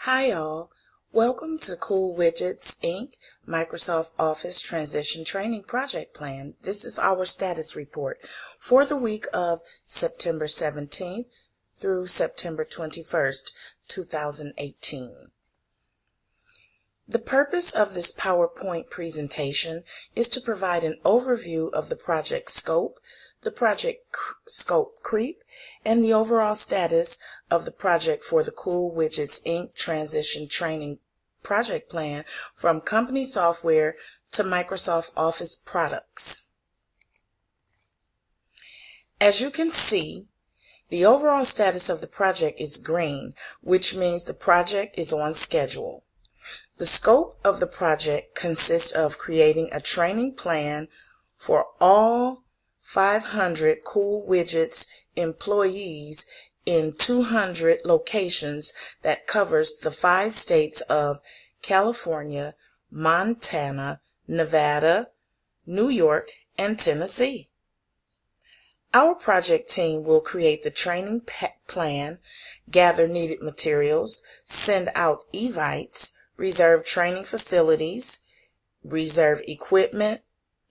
Hi all, welcome to Cool Widgets Inc. Microsoft Office Transition Training Project Plan. This is our status report for the week of September 17th through September 21st, 2018. The purpose of this PowerPoint presentation is to provide an overview of the project scope, the project scope creep, and the overall status of the project for the Cool Widgets Inc. Transition Training Project Plan from company software to Microsoft Office products. As you can see, the overall status of the project is green, which means the project is on schedule. The scope of the project consists of creating a training plan for all 500 Cool Widgets employees in 200 locations that covers the 5 states of California, Montana, Nevada, New York, and Tennessee. Our project team will create the training plan, gather needed materials, send out evites, reserve training facilities, reserve equipment,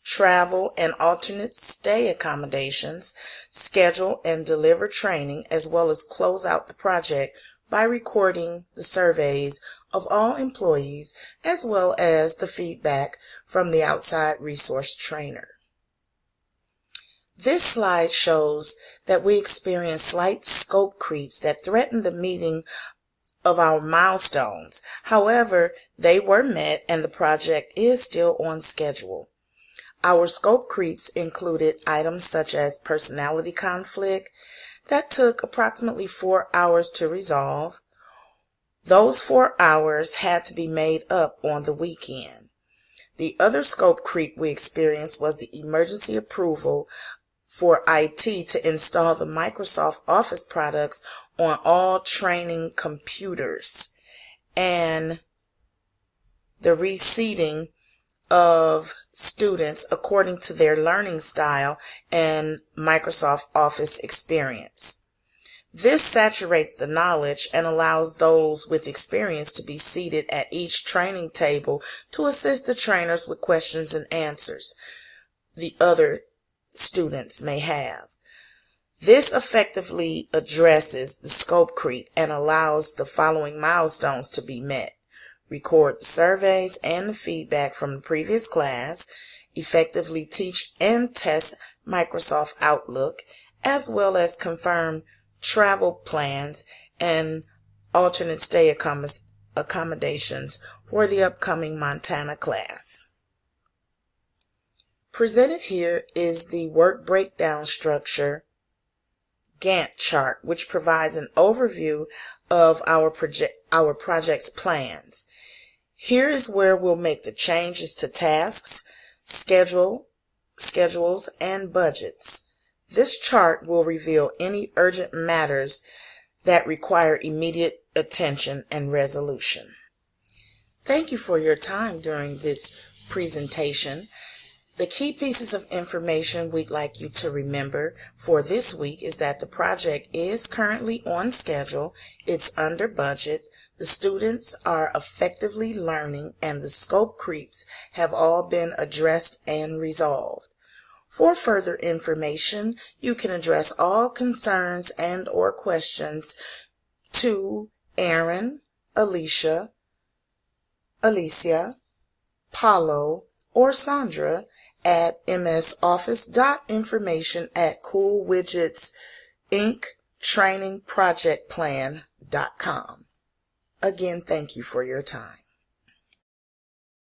travel and alternate stay accommodations, schedule and deliver training, as well as close out the project by recording the surveys of all employees as well as the feedback from the outside resource trainer. This slide shows that we experienced slight scope creeps that threatened the meeting of our milestones. However, they were met and the project is still on schedule. Our scope creeps included items such as personality conflict that took approximately 4 hours to resolve. Those 4 hours had to be made up on the weekend. The other scope creep we experienced was the emergency approval for IT to install the Microsoft Office products on all training computers and the reseating of students according to their learning style and Microsoft Office experience. This saturates the knowledge and allows those with experience to be seated at each training table to assist the trainers with questions and answers the other students may have. This effectively addresses the scope creep and allows the following milestones to be met: record the surveys and the feedback from the previous class, effectively teach and test Microsoft Outlook, as well as confirm travel plans and alternate stay accommodations for the upcoming Montana class. Presented here is the work breakdown structure Gantt chart, which provides an overview of our project's plans. Here is where we'll make the changes to tasks, schedules, and budgets. This chart will reveal any urgent matters that require immediate attention and resolution. Thank you for your time during this presentation. The key pieces of information we'd like you to remember for this week is that the project is currently on schedule, it's under budget, the students are effectively learning, and the scope creeps have all been addressed and resolved. For further information, you can address all concerns and or questions to Aaron, Alicia, Paulo, or Sandra at msoffice.information@coolwidgetsinc.trainingprojectplan.com. Again, thank you for your time.